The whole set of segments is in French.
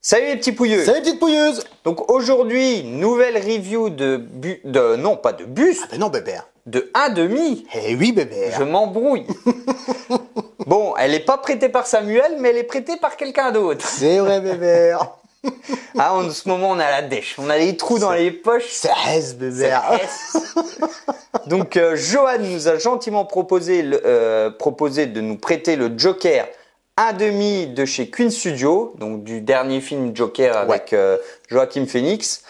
Salut les petits pouilleux. Salut les petites pouilleuses. Donc aujourd'hui, nouvelle review non pas de bus, Ah ben non bébert. de 1,5. Eh oui bébert. Je m'embrouille. Bon, elle n'est pas prêtée par Samuel, mais elle est prêtée par quelqu'un d'autre. C'est vrai bébert. Ah, en ce moment, on a la dèche. On a les trous dans les poches. C'est S bébert. Donc, Johan nous a gentiment proposé de nous prêter le Joker 1,5 de chez Queen Studio, donc du dernier film Joker avec Joaquin Phoenix.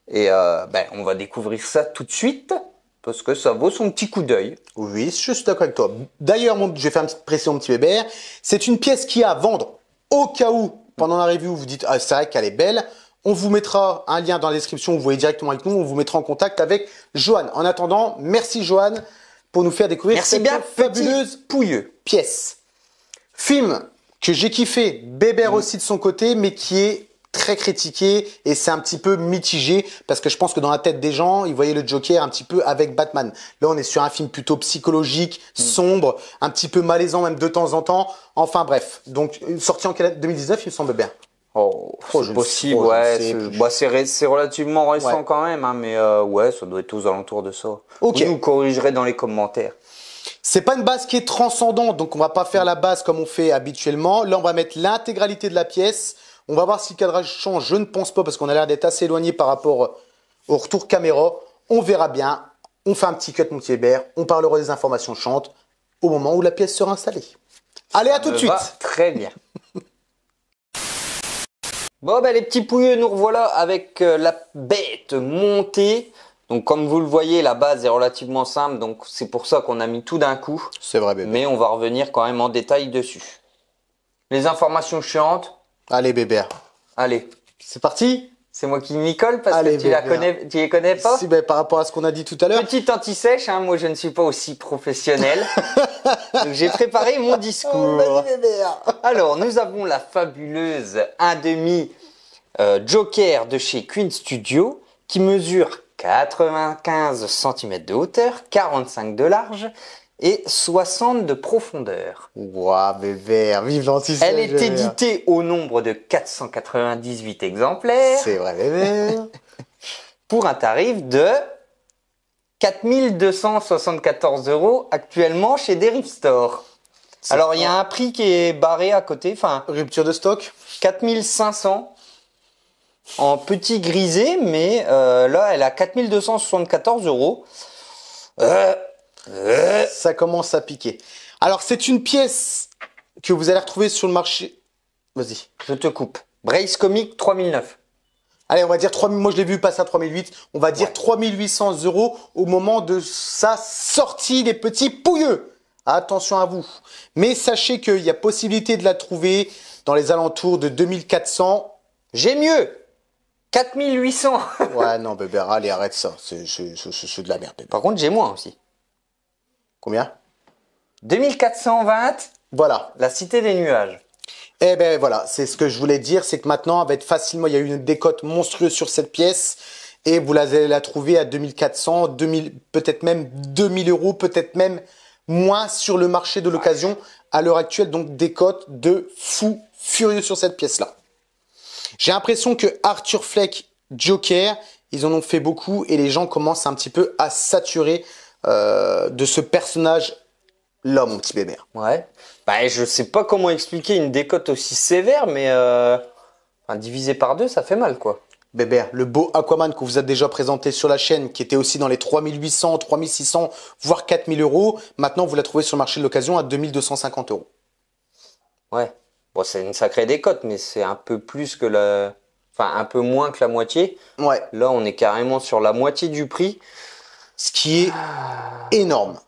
Et on va découvrir ça tout de suite, parce que ça vaut son petit coup d'œil. Oui, je suis d'accord avec toi. D'ailleurs, je vais faire une petite pression, mon petit bébert. C'est une pièce qui est à vendre au cas où, pendant la review, vous dites « Ah, c'est vrai qu'elle est belle ». On vous mettra un lien dans la description, vous voyez directement avec nous, on vous mettra en contact avec Johan. En attendant, merci Johan pour nous faire découvrir cette fabuleuse pouilleux pièce. Film que j'ai kiffé, Bébert aussi de son côté, mais qui est très critiqué et c'est un petit peu mitigé parce que je pense que dans la tête des gens, ils voyaient le Joker un petit peu avec Batman. Là, on est sur un film plutôt psychologique, sombre, un petit peu malaisant même de temps en temps. Enfin bref, donc sorti en 2019, il me semble bien. Oh, c'est possible, ouais. C'est relativement récent quand même, hein, mais ouais, ça doit être aux alentours de ça. Ok. Vous nous corrigerez dans les commentaires. C'est pas une base qui est transcendante, donc on va pas faire la base comme on fait habituellement. Là, on va mettre l'intégralité de la pièce. On va voir si le cadrage change. Je ne pense pas parce qu'on a l'air d'être assez éloigné par rapport au retour caméra. On verra bien. On fait un petit cut, mon petit Hébert. On parlera des informations chantes au moment où la pièce sera installée. Allez, à tout de suite. Très bien. Bon, les petits pouilleux, nous revoilà avec la bête montée. Donc, comme vous le voyez, la base est relativement simple. Donc, c'est pour ça qu'on a mis tout d'un coup. C'est vrai, bébé. Mais on va revenir quand même en détail dessus. Les informations chiantes. Allez, Bébert. Allez. C'est parti. C'est moi qui m'y colle parce que tu les connais pas. Si, par rapport à ce qu'on a dit tout à l'heure. Petite anti-sèche, hein, moi je ne suis pas aussi professionnel. Donc j'ai préparé mon discours. Alors, nous avons la fabuleuse 1,5 Joker de chez Queen Studio qui mesure 95 cm de hauteur, 45 de large et 60 de profondeur. Waouh, Bébert, vive l'anti-sèche. Elle est éditée au nombre de 498 exemplaires. C'est vrai, Bébert. Pour un tarif de 4274 € actuellement chez Derive Store. Alors, il y a un prix qui est barré à côté, enfin... Rupture de stock 4500 en petit grisé, mais là, elle a 4274 €. Ça commence à piquer. Alors, c'est une pièce que vous allez retrouver sur le marché. Vas-y. Je te coupe. Brace Comics 3009. Allez, on va dire 3000. Moi, je l'ai vu passer à 3008. On va dire 3800 € au moment de sa sortie, les petits pouilleux. Attention à vous. Mais sachez qu'il y a possibilité de la trouver dans les alentours de 2400. J'ai mieux. 4800. Ouais, non, bébé, allez, arrête ça. C'est de la merde, bébé. Par contre, j'ai moins aussi. Combien 2420. Voilà. La Cité des Nuages. Eh ben voilà, c'est ce que je voulais dire, c'est que maintenant, elle va être facilement, il y a eu une décote monstrueuse sur cette pièce et vous allez la trouver à 2400, 2000, peut-être même 2000 €, peut-être même moins sur le marché de l'occasion à l'heure actuelle. Donc décote de fou furieux sur cette pièce-là. J'ai l'impression que Arthur Fleck, Joker, ils en ont fait beaucoup et les gens commencent un petit peu à saturer de ce personnage-là, mon petit bébé. Ouais. Je sais pas comment expliquer une décote aussi sévère, mais divisé par deux, ça fait mal, quoi. Bébert, le beau Aquaman que vous a déjà présenté sur la chaîne, qui était aussi dans les 3800, 3600, voire 4000 €. Maintenant, vous la trouvez sur le marché de l'occasion à 2250 €. Ouais. Bon, c'est une sacrée décote, mais c'est un peu plus que un peu moins que la moitié. Ouais. Là, on est carrément sur la moitié du prix. Ce qui est énorme.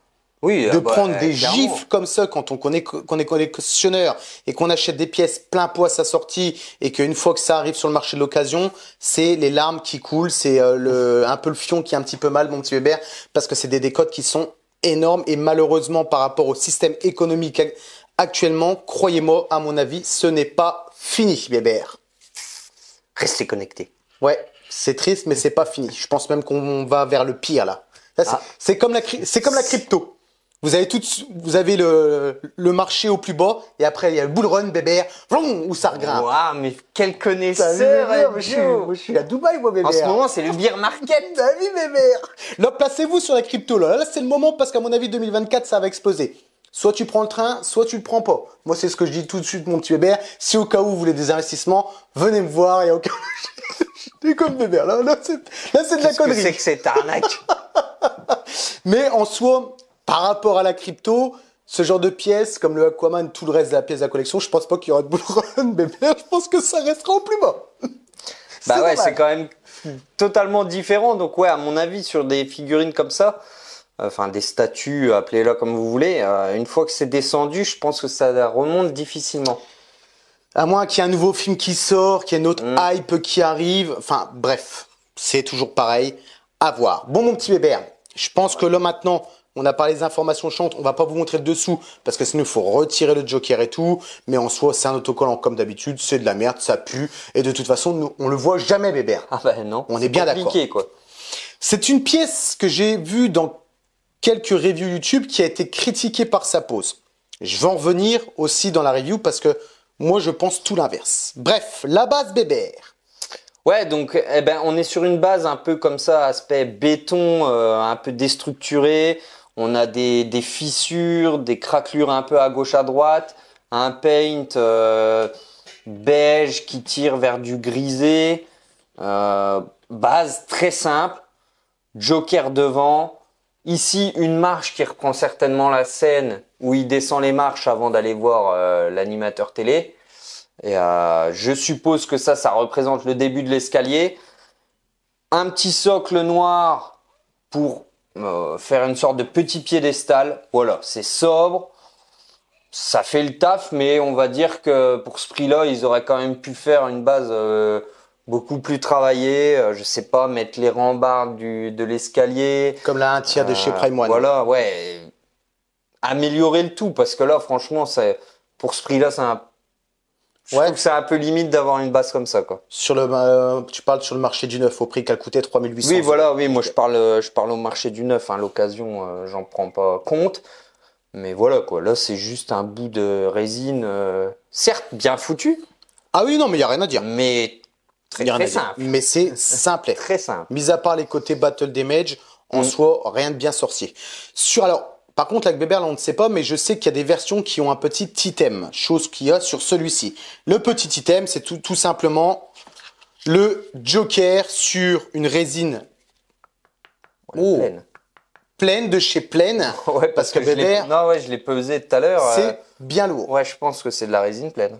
Oui, de prendre des clairement. gifles comme ça quand on est collectionneur et qu'on achète des pièces plein pot à sa sortie et qu'une fois que ça arrive sur le marché de l'occasion, c'est les larmes qui coulent, c'est un peu le fion qui est un petit peu mal, mon petit Hébert, parce que c'est des décotes qui sont énormes et malheureusement par rapport au système économique actuellement, croyez-moi, à mon avis, ce n'est pas fini, Hébert. Restez connectés. Ouais, c'est triste, mais c'est pas fini. Je pense même qu'on va vers le pire là. C'est comme la crypto. Vous avez le marché au plus bas et après il y a le bull run bébert où ça regrimpe. Waouh, mais quel connaisseur, moi, je suis à Dubaï, moi, bébert. En ce moment, c'est le beer market. Bah oui, bébert. Là, placez-vous sur la crypto. Là, c'est le moment parce qu'à mon avis, 2024, ça va exploser. Soit tu prends le train, soit tu le prends pas. Moi, c'est ce que je dis tout de suite, mon petit bébert. Si au cas où vous voulez des investissements, venez me voir. Il y a aucun... Je suis comme bébert. Là, c'est de la connerie. Qu'est-ce que c'est que cette arnaque? Mais en soi, par rapport à la crypto, ce genre de pièces, comme le Aquaman, tout le reste de la pièce de la collection, je pense pas qu'il y aura de bull run, bébert. Je pense que ça restera au plus bas. Bah ouais, c'est quand même totalement différent. Donc ouais, à mon avis, sur des figurines comme ça, enfin des statues, appelez-la comme vous voulez, une fois que c'est descendu, je pense que ça remonte difficilement. À moins qu'il y ait un nouveau film qui sort, qu'il y ait une autre hype qui arrive. Enfin, bref, c'est toujours pareil. À voir. Bon, mon petit bébert, je pense que là maintenant, on a parlé des informations chantes. On va pas vous montrer le dessous parce que sinon il faut retirer le Joker et tout. Mais en soi, c'est un autocollant comme d'habitude. C'est de la merde, ça pue. Et de toute façon, nous, on le voit jamais, bébert. Ah bah non. On est bien d'accord. Quoi. C'est une pièce que j'ai vue dans quelques reviews YouTube qui a été critiquée par sa pose. Je vais en revenir aussi dans la review parce que moi, je pense tout l'inverse. Bref, la base bébert. Ouais, donc eh ben, on est sur une base un peu comme ça, aspect béton, un peu déstructuré. On a des fissures, des craquelures un peu à gauche à droite, un paint beige qui tire vers du grisé. Base très simple, Joker devant. Ici, une marche qui reprend certainement la scène où il descend les marches avant d'aller voir l'animateur télé. Et je suppose que ça représente le début de l'escalier. Un petit socle noir pour faire une sorte de petit piédestal. Voilà, c'est sobre. Ça fait le taf, mais on va dire que pour ce prix-là, ils auraient quand même pu faire une base beaucoup plus travaillée. Je sais pas, mettre les rambardes de l'escalier. Comme la 1/3 de chez Prime One. Voilà, ouais. Améliorer le tout, parce que là, franchement, pour ce prix-là, je trouve que c'est un peu limite d'avoir une base comme ça, quoi. Tu parles sur le marché du neuf au prix qu'elle coûtait 3800. Oui, voilà, oui, moi je parle au marché du neuf, hein, l'occasion, j'en prends pas compte. Mais voilà, quoi, là c'est juste un bout de résine, certes bien foutu. Ah oui, non, mais il n'y a rien à dire. Mais très simple. Mais c'est simple. Très simple. Mis à part les côtés battle damage, en soi, rien de bien sorcier. Par contre, avec Bébert, là, on ne sait pas, mais je sais qu'il y a des versions qui ont un petit item, chose qu'il y a sur celui-ci. Le petit item, c'est tout simplement le Joker sur une résine pleine de chez Pleine. Ouais, parce que Bébert, je l'ai pesé tout à l'heure. C'est bien lourd. Ouais, je pense que c'est de la résine pleine.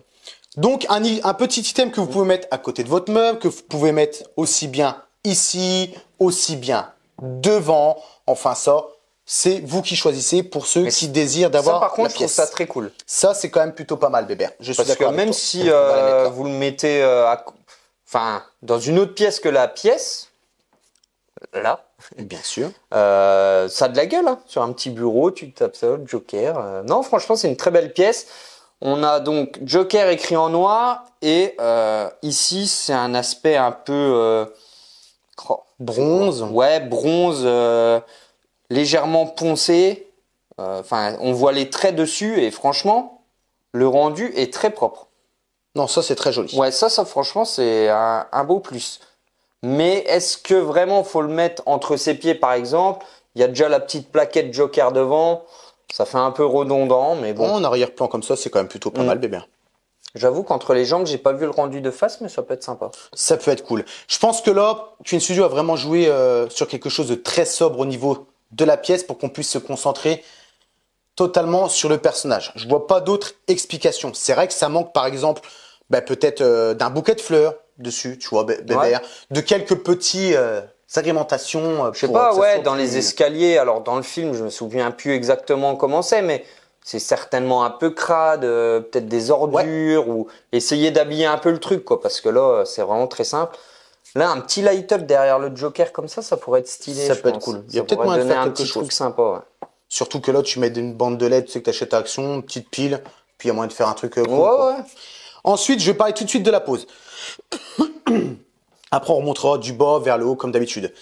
Donc, un petit item que vous pouvez mettre à côté de votre meuble, que vous pouvez mettre aussi bien ici, aussi bien devant. Enfin, ça, c'est vous qui choisissez pour ceux qui désirent d'avoir la pièce. Ça, par contre, je trouve ça très cool. Ça, c'est quand même plutôt pas mal, Bébert. Parce que même si vous le mettez dans une autre pièce que la pièce, là, bien sûr, ça a de la gueule. Hein. Sur un petit bureau, tu tapes ça, Joker. Non, franchement, c'est une très belle pièce. On a donc Joker écrit en noir et ici, c'est un aspect un peu bronze. Ouais, bronze. Légèrement poncé, on voit les traits dessus et franchement, le rendu est très propre. Non, ça c'est très joli. Ouais, ça franchement c'est un beau plus. Mais est-ce que vraiment faut le mettre entre ses pieds par exemple? Il y a déjà la petite plaquette Joker devant, ça fait un peu redondant, mais bon. En arrière-plan comme ça, c'est quand même plutôt pas mal, Bébert. J'avoue qu'entre les jambes, j'ai pas vu le rendu de face, mais ça peut être sympa. Ça peut être cool. Je pense que là, Twin Studio a vraiment joué sur quelque chose de très sobre au niveau de la pièce pour qu'on puisse se concentrer totalement sur le personnage. Je vois pas d'autres explications. C'est vrai que ça manque par exemple peut-être d'un bouquet de fleurs dessus, tu vois, Bébert, de quelques petits agrémentations. Je sais pas, ouais, dans les escaliers, alors dans le film, je me souviens plus exactement comment c'est, mais c'est certainement un peu crade, peut-être des ordures, ou essayer d'habiller un peu le truc, quoi, parce que là, c'est vraiment très simple. Là, un petit light-up derrière le Joker comme ça pourrait être stylé. Ça peut être cool. Il y a peut-être moyen de faire quelque chose. Truc sympa, ouais. Surtout que là, tu mets une bande de LED, tu sais que tu achètes à Action, une petite pile, puis il y a moyen de faire un truc cool. Ouais. Ensuite, je vais parler tout de suite de la pose. Après, on remontera du bas vers le haut comme d'habitude.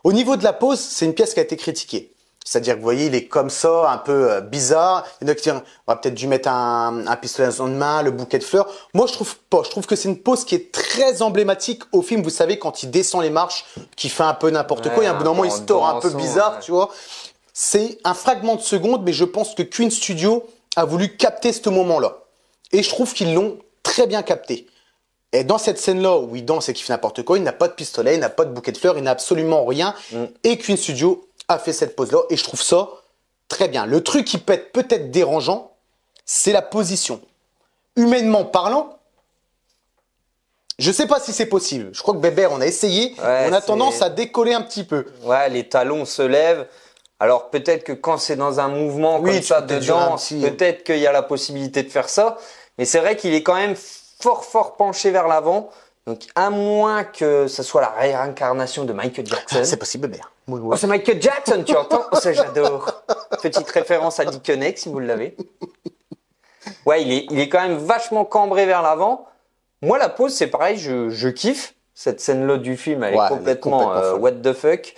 Au niveau de la pose, c'est une pièce qui a été critiquée. C'est-à-dire que vous voyez, il est comme ça, un peu bizarre. Il y en a qui disent, on va peut-être dû mettre un pistolet dans une main, le bouquet de fleurs. Moi, je trouve pas. Je trouve que c'est une pose qui est très emblématique au film. Vous savez, quand il descend les marches, qui fait un peu n'importe quoi. Il y a un bout d'un moment, il se tord un peu bizarre, tu vois. C'est un fragment de seconde, mais je pense que Queen Studio a voulu capter ce moment-là. Et je trouve qu'ils l'ont très bien capté. Et dans cette scène-là où il danse et qu'il fait n'importe quoi, il n'a pas de pistolet, il n'a pas de bouquet de fleurs, il n'a absolument rien. Et Queen Studio a fait cette pose-là. Et je trouve ça très bien. Le truc qui peut être peut-être dérangeant, c'est la position. Humainement parlant, je sais pas si c'est possible. Je crois que Bébert, on a essayé. On a tendance à décoller un petit peu. Ouais, les talons se lèvent. Alors peut-être que quand c'est dans un mouvement comme ça de danse, peut-être qu'il y a la possibilité de faire ça. Mais c'est vrai qu'il est quand même fort penché vers l'avant. Donc à moins que ce soit la réincarnation de Michael Jackson. C'est possible, Bébert. Oui. Oh, c'est Michael Jackson, tu entends? Oh, ça j'adore. Petite référence à Dick Connect si vous l'avez. Ouais, il est quand même vachement cambré vers l'avant. Moi la pose c'est pareil, je kiffe. Cette scène-là du film, elle est complètement what the fuck.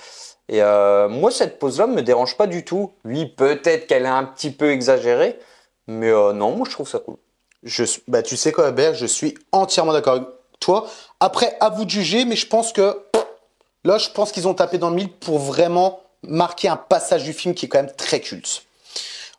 Et moi, cette pose-là me dérange pas du tout. Lui, peut-être qu'elle est un petit peu exagérée, mais non, moi, je trouve ça cool. Tu sais quoi, Hubert, je suis entièrement d'accord avec toi. Après, à vous de juger, mais je pense qu'ils ont tapé dans le mille pour vraiment marquer un passage du film qui est quand même très culte.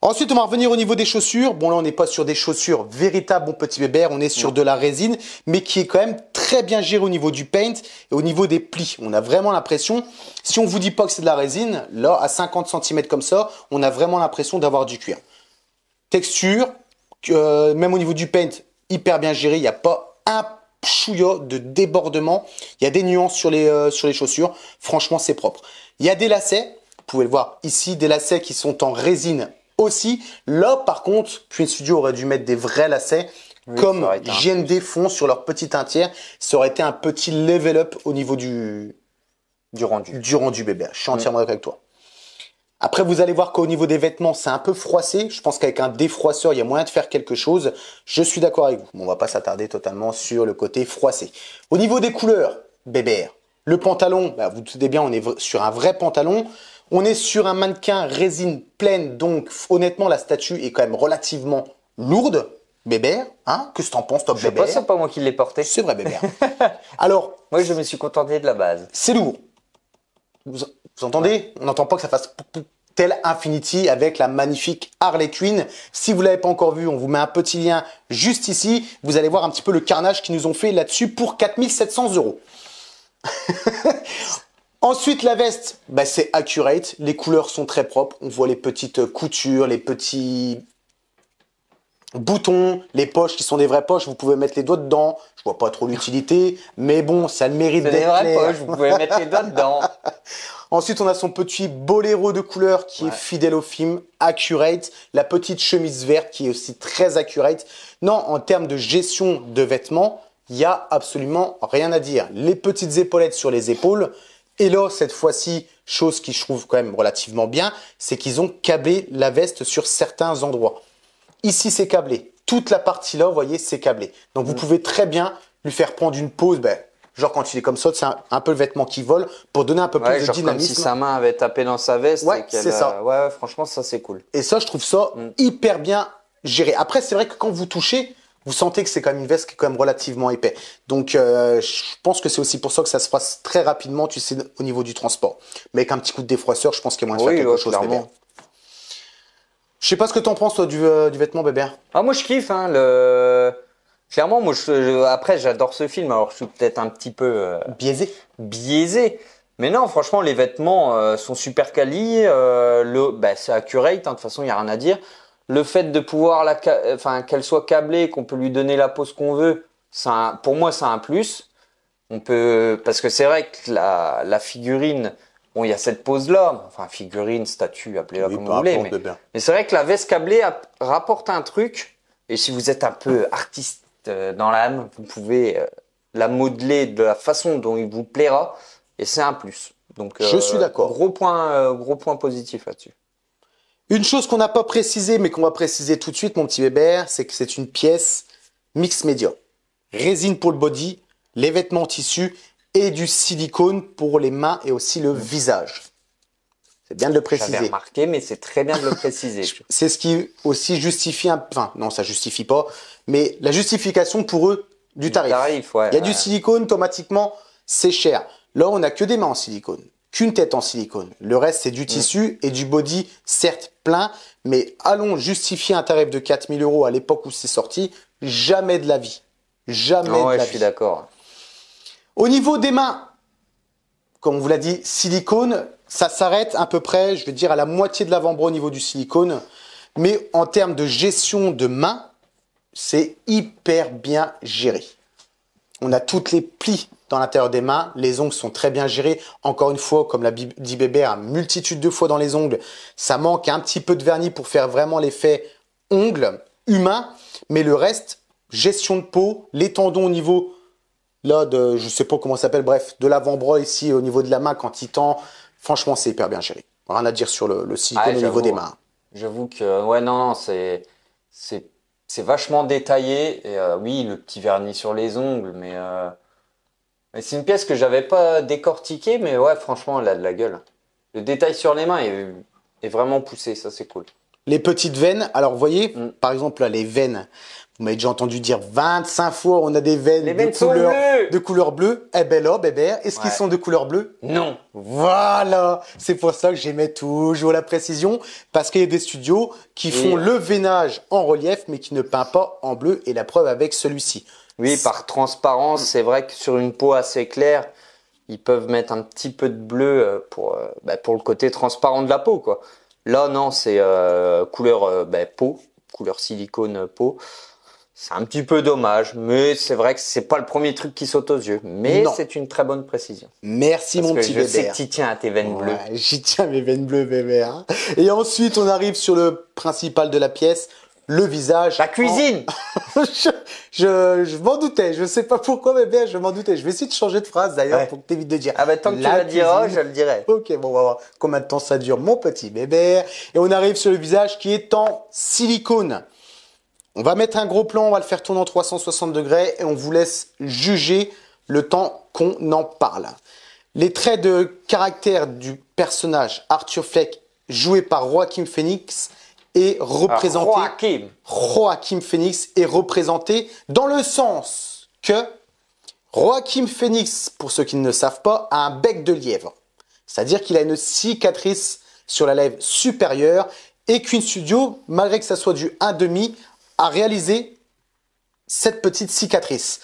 Ensuite, on va revenir au niveau des chaussures. Bon, là, on n'est pas sur des chaussures véritables, mon petit Bébert. On est sur de la résine, mais qui est quand même très bien géré au niveau du paint et au niveau des plis. On a vraiment l'impression, si on vous dit pas que c'est de la résine, là, à 50 cm comme ça, on a vraiment l'impression d'avoir du cuir. Texture, même au niveau du paint, hyper bien géré. Il n'y a pas un chouïa de débordement. Il y a des nuances sur les chaussures. Franchement, c'est propre. Il y a des lacets. Vous pouvez le voir ici, des lacets qui sont en résine aussi. Là, par contre, Queen Studio aurait dû mettre des vrais lacets, comme JND font sur leur petit tiers. Ça aurait été un petit level up au niveau du rendu, bébé. Je suis entièrement d'accord avec toi. Après, vous allez voir qu'au niveau des vêtements, c'est un peu froissé. Je pense qu'avec un défroisseur, il y a moyen de faire quelque chose. Je suis d'accord avec vous. Bon, on va pas s'attarder totalement sur le côté froissé. Au niveau des couleurs, bébé, le pantalon, vous vous doutez bien, on est sur un vrai pantalon. On est sur un mannequin résine pleine, donc honnêtement, la statue est quand même relativement lourde. Bébert, hein? Qu'est-ce que t'en penses, toi, Bébert? Je sais pas, c'est pas moi qui l'ai porté. C'est vrai, Bébert. Alors, moi, je me suis contenté de la base. C'est lourd. Vous entendez? On n'entend pas que ça fasse tel Infinity avec la magnifique Harley Quinn. Si vous l'avez pas encore vu, on vous met un petit lien juste ici. Vous allez voir un petit peu le carnage qu'ils nous ont fait là-dessus pour 4 700 €. Ensuite, la veste, c'est accurate. Les couleurs sont très propres. On voit les petites coutures, les petits boutons, les poches qui sont des vraies poches. Vous pouvez mettre les doigts dedans. Je vois pas trop l'utilité, mais bon, ça a le mérite d'être clair. C'est des vraies poches, vous pouvez mettre les doigts dedans. Ensuite, on a son petit boléro de couleur qui est fidèle au film, accurate. La petite chemise verte qui est aussi très accurate. Non, en termes de gestion de vêtements, il y a absolument rien à dire. Les petites épaulettes sur les épaules. Et là, cette fois-ci, chose qui je trouve quand même relativement bien, c'est qu'ils ont câblé la veste sur certains endroits. Ici, c'est câblé. Toute la partie là, vous voyez, c'est câblé. Donc, vous pouvez très bien lui faire prendre une pause, genre quand il est comme ça, c'est un peu le vêtement qui vole pour donner un peu plus de dynamisme. Comme si sa main avait tapé dans sa veste. Ouais, c'est ça. Ouais, franchement, ça, c'est cool. Et ça, je trouve ça hyper bien géré. Après, c'est vrai que quand vous touchez, vous sentez que c'est quand même une veste qui est quand même relativement épais. Donc, je pense que c'est aussi pour ça que ça se passe très rapidement, tu sais, au niveau du transport. Mais avec un petit coup de défroisseur, je pense qu'il y a moyen de faire quelque chose, Bébert. Je sais pas ce que t'en penses, toi, du vêtement, Bébert. Ah, moi, je kiffe, hein, Clairement, moi, après, j'adore ce film, alors je suis peut-être un petit peu... Biaisé. Mais non, franchement, les vêtements sont super quali. C'est accurate, hein, de toute façon, il n'y a rien à dire. Le fait de pouvoir qu'elle soit câblée, qu'on peut lui donner la pose qu'on veut, pour moi, c'est un plus. Parce que c'est vrai que la figurine, bon, il y a cette pose-là. Enfin, figurine, statue, appelez-la comme vous voulez. Mais c'est vrai que la veste câblée rapporte un truc. Et si vous êtes un peu artiste dans l'âme, vous pouvez la modeler de la façon dont il vous plaira. Et c'est un plus. Donc, je suis d'accord. Gros point positif là-dessus. Une chose qu'on n'a pas précisé, mais qu'on va préciser tout de suite, mon petit Bébert, c'est que c'est une pièce mix média. Résine pour le body, les vêtements en tissu et du silicone pour les mains et aussi le visage. C'est bien de le J'avais préciser. remarqué, mais c'est très bien de le préciser. C'est ce qui aussi justifie enfin, non, ça justifie pas, mais la justification pour eux du tarif. Ouais, Il y a du silicone, automatiquement, c'est cher. Là, on n'a que des mains en silicone, qu'une tête en silicone. Le reste, c'est du tissu et du body, certes plein, mais allons justifier un tarif de 4 000 € à l'époque où c'est sorti. Jamais de la vie. Jamais de la vie. Je suis d'accord. Au niveau des mains, comme on vous l'a dit, silicone, ça s'arrête à peu près, je vais dire, à la moitié de l'avant-bras au niveau du silicone. Mais en termes de gestion de main, c'est hyper bien géré. On a toutes les plis dans l'intérieur des mains. Les ongles sont très bien gérés. Encore une fois, comme l'a dit Bébert, une multitude de fois dans les ongles, ça manque un petit peu de vernis pour faire vraiment l'effet ongle humain. Mais le reste, gestion de peau, les tendons au niveau là de, je sais pas comment ça s'appelle, bref, de l'avant-bras ici au niveau de la main quand il tend, franchement, c'est hyper bien géré. Rien à dire sur le silicone au niveau des mains. J'avoue que, ouais, non, c'est vachement détaillé. Et oui, le petit vernis sur les ongles, mais c'est une pièce que j'avais pas décortiquée, mais ouais, franchement, elle a de la gueule. Le détail sur les mains est vraiment poussé, ça c'est cool. Les petites veines, alors vous voyez, par exemple là, les veines, vous m'avez déjà entendu dire 25 fois, on a des veines, de couleur bleue. Eh ben là, Bébert, est-ce qu'ils sont de couleur bleue? Non. Voilà, c'est pour ça que j'aimais toujours la précision, parce qu'il y a des studios qui font le veinage en relief, mais qui ne peignent pas en bleu, et la preuve avec celui-ci. Oui, par transparence, c'est vrai que sur une peau assez claire, ils peuvent mettre un petit peu de bleu pour le côté transparent de la peau, quoi. Là, non, c'est couleur peau, couleur silicone peau. C'est un petit peu dommage, mais c'est vrai que c'est pas le premier truc qui saute aux yeux. Mais c'est une très bonne précision. Merci mon petit Bébert. Je sais que tu tiens à tes veines bleues. J'y tiens mes veines bleues, Bébert. Hein. Et ensuite, on arrive sur le principal de la pièce, le visage. La cuisine. Je m'en doutais. Je sais pas pourquoi, Bébert, je m'en doutais. Je vais essayer de changer de phrase d'ailleurs pour que t'évites de dire. Ah bah tant que tu la diras, je le dirai. Ok, bon, on va voir combien de temps ça dure, mon petit Bébert. Et on arrive sur le visage qui est en silicone. On va mettre un gros plan, on va le faire tourner en 360 degrés et on vous laisse juger le temps qu'on en parle. Les traits de caractère du personnage Arthur Fleck, joué par Joaquin Phoenix, est représenté. Joaquin Phoenix est représenté dans le sens que Joaquin Phoenix, pour ceux qui ne le savent pas, a un bec de lièvre. C'est-à-dire qu'il a une cicatrice sur la lèvre supérieure et qu'une studio, malgré que ça soit du 1,5, a réalisé cette petite cicatrice.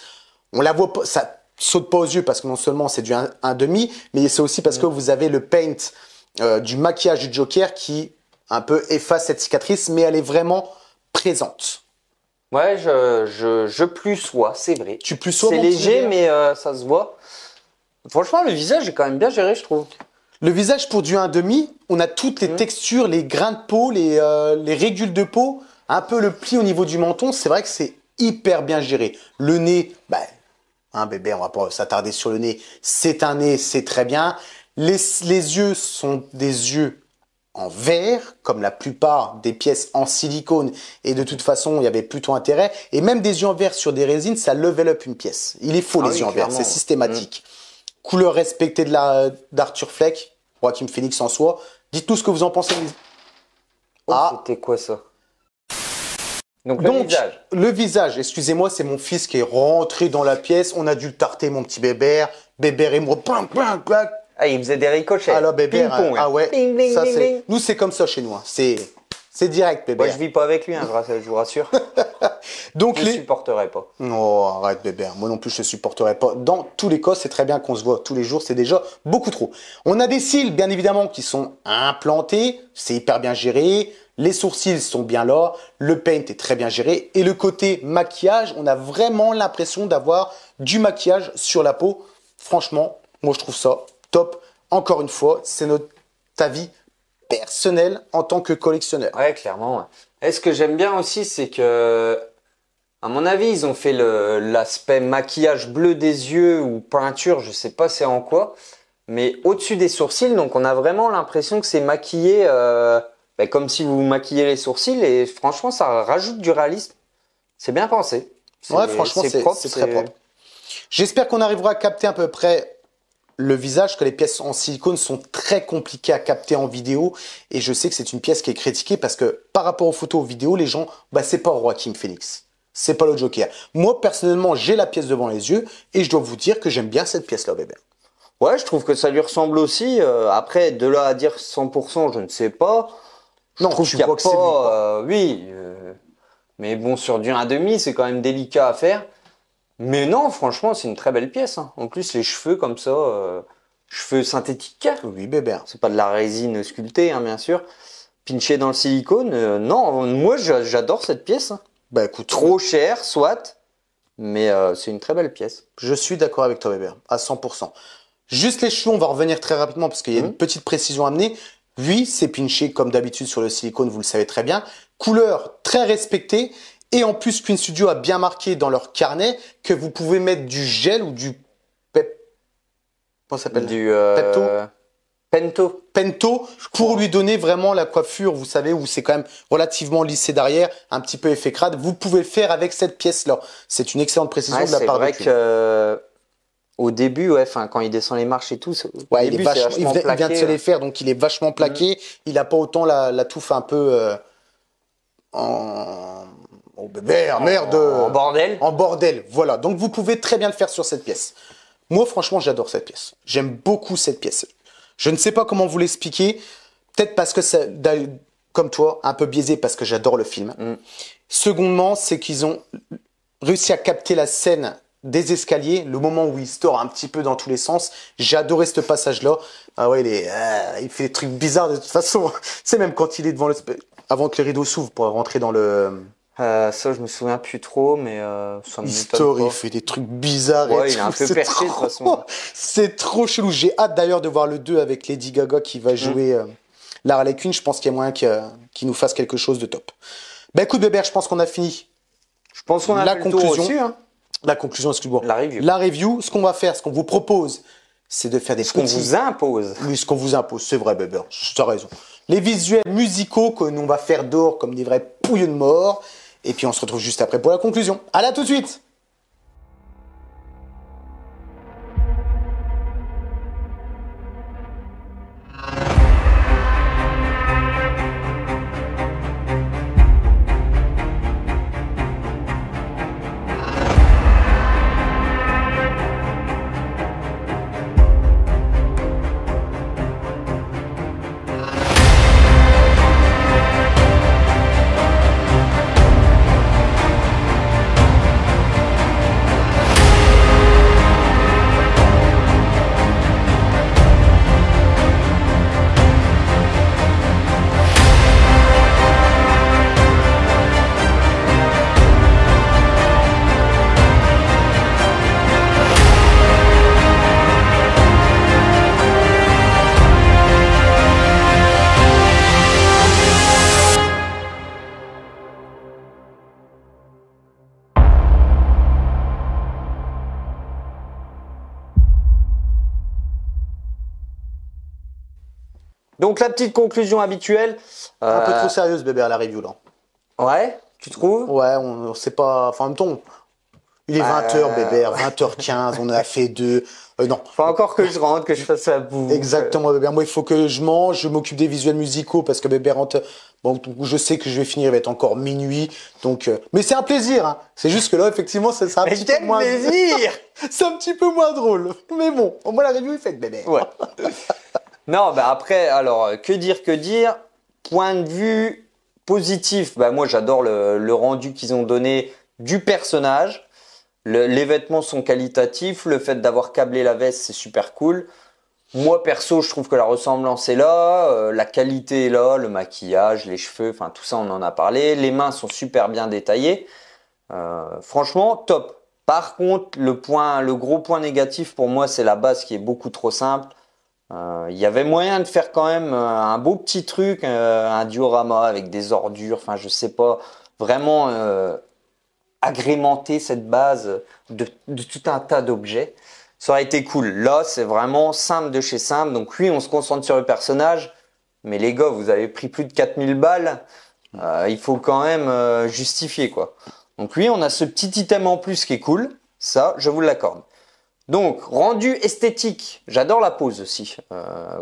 On la voit pas, ça saute pas aux yeux parce que non seulement c'est du 1,5, mais c'est aussi parce que vous avez le paint du maquillage du Joker qui un peu efface cette cicatrice, mais elle est vraiment présente. Ouais, je plussois, c'est vrai. Tu plussois. C'est léger, mais ça se voit. Franchement, le visage est quand même bien géré, je trouve. Le visage pour du 1,5, on a toutes les textures, les grains de peau, les régules de peau, un peu le pli au niveau du menton. C'est vrai que c'est hyper bien géré. Le nez, Bébé, on va pas s'attarder sur le nez. C'est un nez, c'est très bien. Les yeux sont des yeux en verre, comme la plupart des pièces en silicone. Et de toute façon, il y avait plutôt intérêt. Et même des yeux en verre sur des résines, ça level up une pièce. Il est faux, les yeux en verre, c'est systématique. Couleur respectée d'Arthur Fleck, Joaquin Phoenix en soi. Dites-nous ce que vous en pensez. C'était quoi ça? Donc, le visage, excusez-moi, c'est mon fils qui est rentré dans la pièce. On a dû le tarter, mon petit Bébert. Bébert, il me il faisait des ricochets. Alors, Bébert, ouais. Bing, bing, ça, bing, bing. Nous, c'est comme ça chez nous. Hein. C'est direct, Bébert. Moi, je vis pas avec lui, je vous rassure. Donc, je supporterai pas. Non, arrête, Bébert. Moi non plus, je supporterai pas. Dans tous les cas, c'est très bien qu'on se voit tous les jours. C'est déjà beaucoup trop. On a des cils, bien évidemment, qui sont implantés. C'est hyper bien géré. Les sourcils sont bien là. Le paint est très bien géré. Et le côté maquillage, on a vraiment l'impression d'avoir du maquillage sur la peau. Franchement, moi, je trouve ça top. Encore une fois, c'est notre avis personnel en tant que collectionneur. Ouais, clairement. Ouais. Et ce que j'aime bien aussi, c'est que, à mon avis, ils ont fait l'aspect maquillage bleu des yeux ou peinture, je sais pas c'est en quoi, mais au-dessus des sourcils, donc on a vraiment l'impression que c'est maquillé comme si vous maquillez les sourcils et franchement, ça rajoute du réalisme. C'est bien pensé. Ouais, franchement, c'est très propre. J'espère qu'on arrivera à capter à peu près le visage, que les pièces en silicone sont très compliquées à capter en vidéo. Et je sais que c'est une pièce qui est critiquée parce que par rapport aux photos, aux vidéos, les gens, bah, c'est pas Joaquin Phoenix. C'est pas le Joker. Moi, personnellement, j'ai la pièce devant les yeux et je dois vous dire que j'aime bien cette pièce-là, bébé. Ouais, je trouve que ça lui ressemble aussi. Après, de là à dire 100%, je ne sais pas. Non, je trouve tu qu'il y a vois que c'est lui, pas. Oui. Mais bon, sur du 1,5, c'est quand même délicat à faire. Mais non, franchement, c'est une très belle pièce. Hein. En plus, les cheveux comme ça, cheveux synthétiques. Oui, bébé. C'est pas de la résine sculptée, hein, bien sûr. Pinché dans le silicone. Non, moi, j'adore cette pièce. Hein. Bah écoute, Trop cher, soit. Mais c'est une très belle pièce. je suis d'accord avec toi, bébé, à 100%. Juste les cheveux, on va revenir très rapidement parce qu'il y a une petite précision à amener. Oui, c'est pinché comme d'habitude sur le silicone, vous le savez très bien. Couleur très respectée. Et en plus, Queen Studio a bien marqué dans leur carnet que vous pouvez mettre du gel ou du comment ça s'appelle? Du Pento pour lui donner vraiment la coiffure, vous savez, où c'est quand même relativement lissé derrière, un petit peu effet crade. Vous pouvez le faire avec cette pièce-là. C'est une excellente précision de la part de Queen. C'est vrai que au début, ouais, quand il descend les marches et tout, ouais, il vient de se les faire, donc il est vachement plaqué. Il n'a pas autant la touffe un peu oh bébé, merde. En bordel. En bordel, voilà. Donc vous pouvez très bien le faire sur cette pièce. Moi, franchement, j'adore cette pièce. J'aime beaucoup cette pièce. Je ne sais pas comment vous l'expliquer. Peut-être parce que c'est, comme toi, un peu biaisé parce que j'adore le film. Secondement, c'est qu'ils ont réussi à capter la scène des escaliers, le moment où il se tord un petit peu dans tous les sens. J'ai adoré ce passage-là. Ah ouais, il fait des trucs bizarres de toute façon. C'est même quand il est devant avant que les rideaux s'ouvrent pour rentrer dans le... ça, je me souviens plus trop, mais ça me History, il fait des trucs bizarres. Ouais, et il est un tout. peu perché de toute façon. C'est trop chelou. J'ai hâte d'ailleurs de voir le 2 avec Lady Gaga qui va jouer la Harley Quinn. Je pense qu'il y a moyen qu'il nous fasse quelque chose de top. Bah écoute Bébert, je pense qu'on a fini. Je pense qu'on a la fait conclusion. Le tour aussi, hein. La conclusion, excuse-moi. La review. La review, ce qu'on va faire, ce qu'on vous propose, c'est de faire des Ce qu'on vous impose. Oui, ce qu'on vous impose, c'est vrai Bébert, tu as raison. Les visuels musicaux que nous on va faire dehors comme des vrais pouilleux de mort. Et puis on se retrouve juste après pour la conclusion. Allez, à tout de suite! Donc la petite conclusion habituelle. Un peu trop sérieuse bébé à la review là. Ouais, tu trouves? Ouais, on sait pas. Enfin, en même temps, il est 20h bébé, 20h15, on a fait 2. Non. Faut encore que je rentre, que je fasse la bouffe. Exactement bébé. Moi, il faut que je mange, je m'occupe des visuels musicaux parce que bébé rentre. Bon, je sais que je vais finir, il va être encore minuit. Donc, mais c'est un plaisir. Hein. C'est juste que là, effectivement, ça sera un petit peu moins. Plaisir. C'est un petit peu moins drôle. Mais bon, au moins la review est faite bébé. Ouais. Non, bah après, alors, que dire? Point de vue positif, bah moi j'adore le rendu qu'ils ont donné du personnage. Les vêtements sont qualitatifs, le fait d'avoir câblé la veste c'est super cool. Moi perso je trouve que la ressemblance est là, la qualité est là, le maquillage, les cheveux, enfin tout ça on en a parlé. Les mains sont super bien détaillées. Franchement top. Par contre le gros point négatif pour moi c'est la base qui est beaucoup trop simple. Il y avait moyen de faire quand même un beau petit truc, un diorama avec des ordures, enfin je sais pas, vraiment agrémenter cette base de tout un tas d'objets. Ça aurait été cool. Là, c'est vraiment simple de chez simple. Donc oui, on se concentre sur le personnage, mais les gars, vous avez pris plus de 4000 balles, il faut quand même justifier quoi. Donc oui, on a ce petit item en plus qui est cool, ça, je vous l'accorde. Donc, rendu esthétique. J'adore la pose aussi,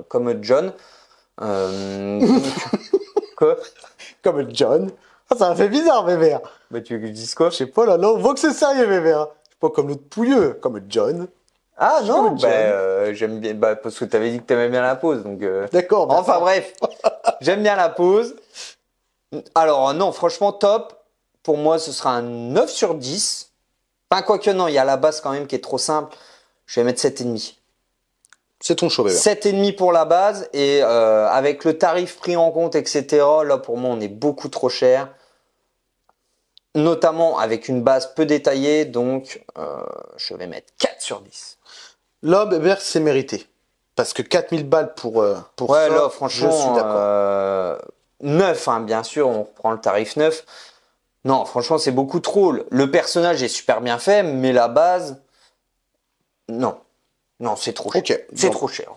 comme John. Quoi? Comme John. Ah, ça m'a fait bizarre, bébé. Bah, tu veux que je dise quoi? Je sais pas, là, on voit que c'est sérieux, bébé. Je sais pas, comme l'autre pouilleux, comme John. Ah non, comme John. j'aime bien, parce que t'avais dit que t'aimais bien la pose, donc. D'accord. Enfin bref, j'aime bien la pose. Alors non, franchement top. Pour moi, ce sera un 9 sur 10. Enfin, quoique non, il y a la base quand même qui est trop simple. Je vais mettre 7,5. C'est ton choix, bébé. 7,5 pour la base. Et avec le tarif pris en compte, etc., là pour moi, on est beaucoup trop cher. Notamment avec une base peu détaillée. Donc, je vais mettre 4 sur 10. Là, bébé, c'est mérité. Parce que 4000 balles pour ouais, ça, là, franchement, je suis d'accord. 9, hein, bien sûr, on reprend le tarif 9. Non, franchement, c'est beaucoup trop. Le personnage est super bien fait, mais la base, non. Non, c'est trop cher. Ok. C'est trop cher.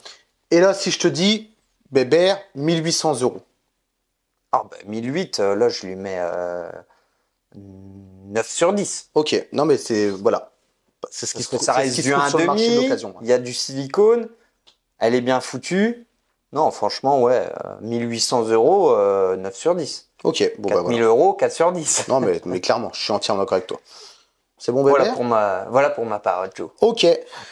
Et là, si je te dis, bébé, 1800 €. Ah, bah, 1008, là, je lui mets 9 sur 10. Ok. Non, mais c'est, voilà. C'est ce qui se Parce que trouve, ça c'est ce reste qui se du trouve sur le marché de 1,5. l'occasion. Il y a du silicone. Elle est bien foutue. Non, franchement, ouais, 1800 €, 9 sur 10. Ok. Bon, 4000 voilà. €, 4 sur 10. Non, mais clairement, je suis entièrement d'accord avec toi. C'est bon, bébé? Voilà pour ma part, Joe. Ok.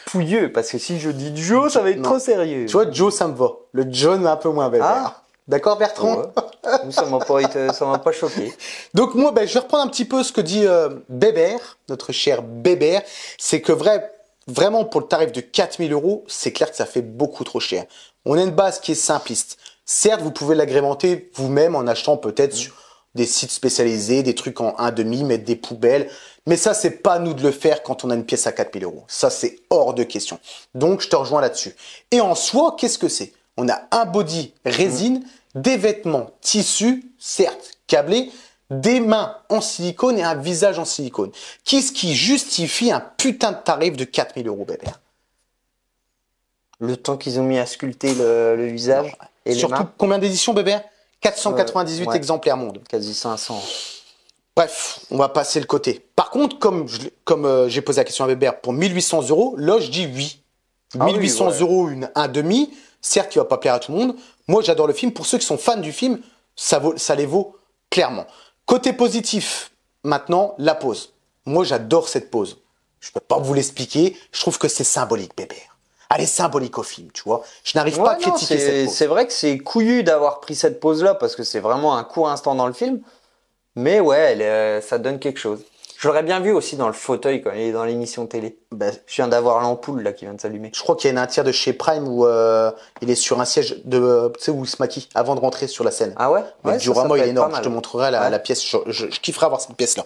Pouilleux, parce que si je dis Joe, ça va être trop sérieux. Tu vois, Joe, ça me va. Le John, un peu moins, bébé. Ah. D'accord, Bertrand? Ouais. Ça m'a pas choqué. Donc moi, je vais reprendre un petit peu ce que dit Bébert, notre cher Bébert. C'est que vraiment, pour le tarif de 4000 €, c'est clair que ça fait beaucoup trop cher. On a une base qui est simpliste. Certes, vous pouvez l'agrémenter vous-même en achetant peut-être sur des sites spécialisés, des trucs en 1,5, mettre des poubelles. Mais ça, c'est pas à nous de le faire quand on a une pièce à 4000 €. Ça, c'est hors de question. Donc, je te rejoins là-dessus. Et en soi, qu'est-ce que c'est? On a un body résine, des vêtements tissus, certes câblés, des mains en silicone et un visage en silicone. Qu'est-ce qui justifie un putain de tarif de 4000 € bébé? Le temps qu'ils ont mis à sculpter le visage et les Surtout, mains. combien d'éditions bébé? 498 ouais. exemplaires monde. Quasi 500. Bref, on va passer le côté. Par contre, comme j'ai posé la question à Bébert pour 1800 €, là je dis oui. Ah 1800 oui, ouais. €, une 1,5, certes il va pas plaire à tout le monde. Moi j'adore le film. Pour ceux qui sont fans du film, ça les vaut clairement. Côté positif, maintenant, la pose. Moi j'adore cette pose. Je peux pas vous l'expliquer. Je trouve que c'est symbolique, Bébert. Elle est symbolique au film, tu vois. Je n'arrive pas à critiquer cette pose. C'est vrai que c'est couillu d'avoir pris cette pose-là parce que c'est vraiment un court instant dans le film. Mais ouais, ça donne quelque chose. Je l'aurais bien vu aussi dans le fauteuil quand il est dans l'émission télé. Ben, Je viens d'avoir l'ampoule là qui vient de s'allumer. je crois qu'il y a un tiers de chez Prime où il est sur un siège de, tu sais, où il se maquille avant de rentrer sur la scène. Ah ouais? Mais Ouais, le diorama, ça il peut est être énorme. pas Je te mal. montrerai Ouais. la pièce. Je kifferais avoir cette pièce-là.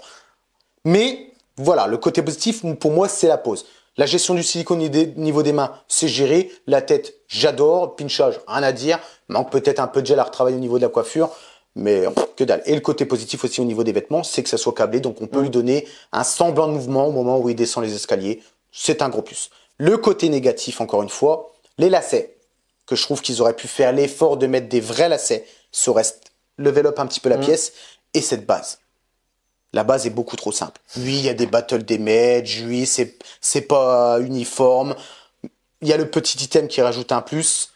Mais voilà, le côté positif, pour moi, c'est la pose. La gestion du silicone niveau des mains, c'est géré. La tête, j'adore. Pinchage, rien à dire. Manque peut-être un peu de gel à retravailler au niveau de la coiffure. Mais que dalle. Et le côté positif aussi au niveau des vêtements, c'est que ça soit câblé. Donc on peut lui donner un semblant de mouvement au moment où il descend les escaliers. C'est un gros plus. Le côté négatif, encore une fois, les lacets. Que je trouve qu'ils auraient pu faire l'effort de mettre des vrais lacets. Ça reste level up un petit peu la pièce. Et cette base. La base est beaucoup trop simple. Oui, il y a des battle damage. Oui, c'est pas uniforme. Il y a le petit item qui rajoute un plus.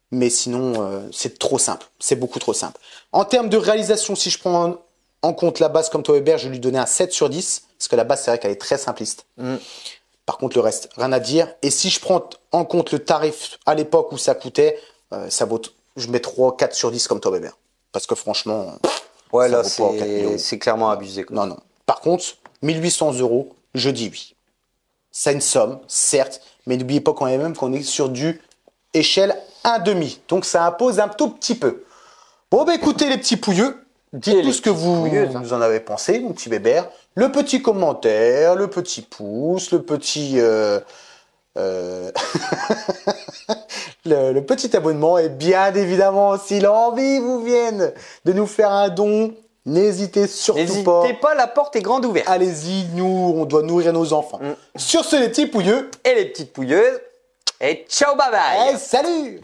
Mais sinon, c'est trop simple. C'est beaucoup trop simple. En termes de réalisation, si je prends en compte la base comme toi, Hubert, je vais lui donner un 7 sur 10. Parce que la base, c'est vrai qu'elle est très simpliste. Par contre, le reste, rien à dire. Et si je prends en compte le tarif à l'époque où ça coûtait, je mets 3, 4 sur 10 comme toi, Hubert. Parce que franchement, Ouais, ça là, vaut pas 4000 €. c'est clairement abusé, quoi. Non, non. Par contre, 1800 €, je dis oui. C'est une somme, certes, mais n'oubliez pas quand même qu'on est sur du échelle 1,5. Donc ça impose un tout petit peu. Bon, bah écoutez les petits pouilleux, dites-nous ce que vous en avez pensé, mon petit Bébert. Le petit commentaire, le petit pouce, le petit... le petit abonnement et bien évidemment, si l'envie vous vienne de nous faire un don, n'hésitez surtout pas. N'hésitez pas, la porte est grande ouverte. Allez-y, nous, on doit nourrir nos enfants. Sur ce, les petits pouilleux. Et les petites pouilleuses. Et ciao, bye bye. Salut!